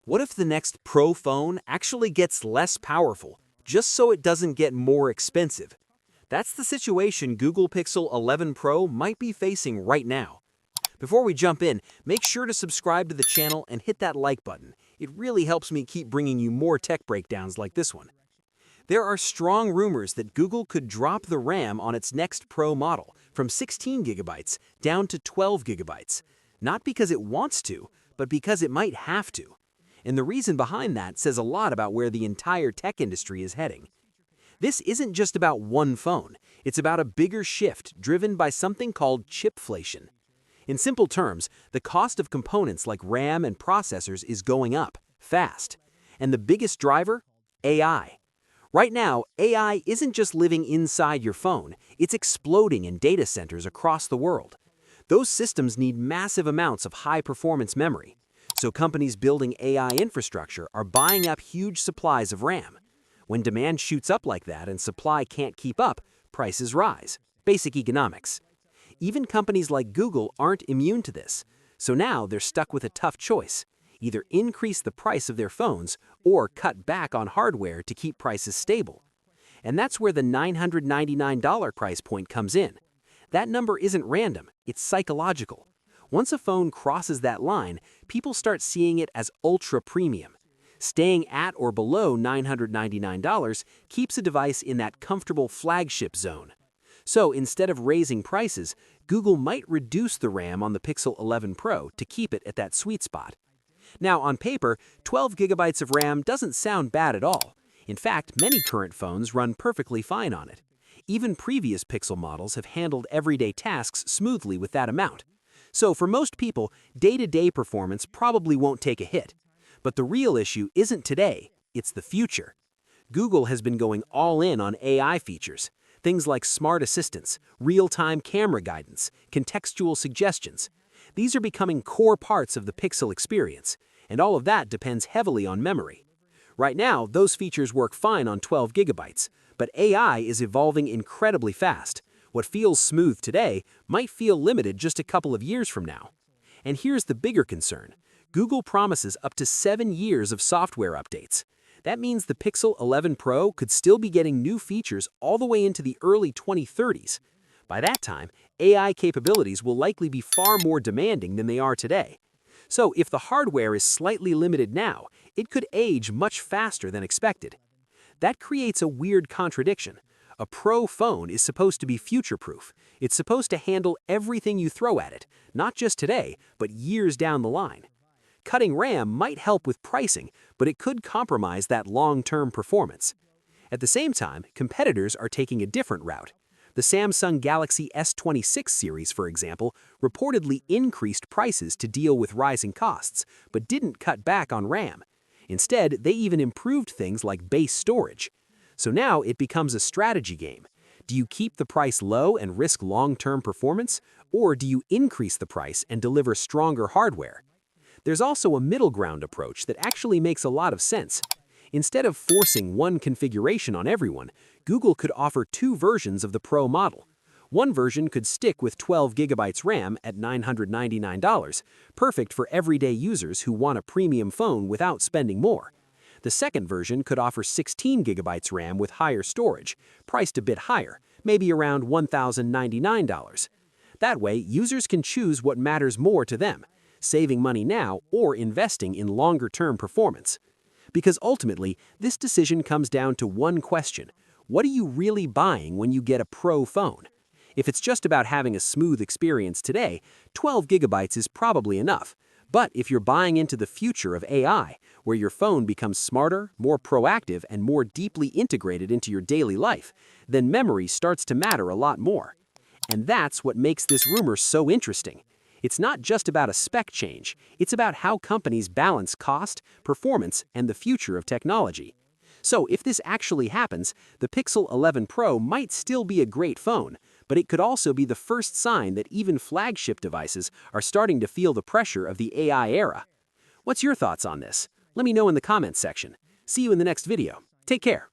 What if the next Pro phone actually gets less powerful, just so it doesn't get more expensive? That's the situation Google Pixel 11 Pro might be facing right now. Before we jump in, make sure to subscribe to the channel and hit that like button. It really helps me keep bringing you more tech breakdowns like this one. There are strong rumors that Google could drop the RAM on its next Pro model from 16 gigabytes down to 12 gigabytes. Not because it wants to, but because it might have to. And the reason behind that says a lot about where the entire tech industry is heading. This isn't just about one phone, it's about a bigger shift driven by something called chipflation. In simple terms, the cost of components like RAM and processors is going up, fast. And the biggest driver? AI. Right now, AI isn't just living inside your phone, it's exploding in data centers across the world. Those systems need massive amounts of high-performance memory. So companies building AI infrastructure are buying up huge supplies of RAM. When demand shoots up like that and supply can't keep up, prices rise. Basic economics. Even companies like Google aren't immune to this. So now they're stuck with a tough choice. Either increase the price of their phones or cut back on hardware to keep prices stable. And that's where the $999 price point comes in. That number isn't random, it's psychological. Once a phone crosses that line, people start seeing it as ultra premium. Staying at or below $999 keeps a device in that comfortable flagship zone. So instead of raising prices, Google might reduce the RAM on the Pixel 11 Pro to keep it at that sweet spot. Now, on paper, 12 gigabytes of RAM doesn't sound bad at all. In fact, many current phones run perfectly fine on it. Even previous Pixel models have handled everyday tasks smoothly with that amount. So for most people, day-to-day performance probably won't take a hit. But the real issue isn't today, it's the future. Google has been going all in on AI features. Things like smart assistants, real-time camera guidance, contextual suggestions. These are becoming core parts of the Pixel experience, and all of that depends heavily on memory. Right now, those features work fine on 12 gigabytes, but AI is evolving incredibly fast. What feels smooth today might feel limited just a couple of years from now. And here's the bigger concern. Google promises up to 7 years of software updates. That means the Pixel 11 Pro could still be getting new features all the way into the early 2030s. By that time, AI capabilities will likely be far more demanding than they are today. So if the hardware is slightly limited now, it could age much faster than expected. That creates a weird contradiction. A Pro phone is supposed to be future-proof. It's supposed to handle everything you throw at it, not just today, but years down the line. Cutting RAM might help with pricing, but it could compromise that long-term performance. At the same time, competitors are taking a different route. The Samsung Galaxy S26 series, for example, reportedly increased prices to deal with rising costs, but didn't cut back on RAM. Instead, they even improved things like base storage. So now it becomes a strategy game. Do you keep the price low and risk long-term performance, or do you increase the price and deliver stronger hardware? There's also a middle ground approach that actually makes a lot of sense. Instead of forcing one configuration on everyone, Google could offer 2 versions of the Pro model. One version could stick with 12 gigabytes RAM at $999, perfect for everyday users who want a premium phone without spending more. The second version could offer 16 gigabytes RAM with higher storage, priced a bit higher, maybe around $1,099. That way, users can choose what matters more to them, saving money now or investing in longer-term performance. Because ultimately, this decision comes down to one question. What are you really buying when you get a Pro phone? If it's just about having a smooth experience today, 12 gigabytes is probably enough. But if you're buying into the future of AI, where your phone becomes smarter, more proactive, and more deeply integrated into your daily life, then memory starts to matter a lot more. And that's what makes this rumor so interesting. It's not just about a spec change, it's about how companies balance cost, performance, and the future of technology. So if this actually happens, the Pixel 11 Pro might still be a great phone, but it could also be the first sign that even flagship devices are starting to feel the pressure of the AI era. What's your thoughts on this? Let me know in the comments section. See you in the next video. Take care.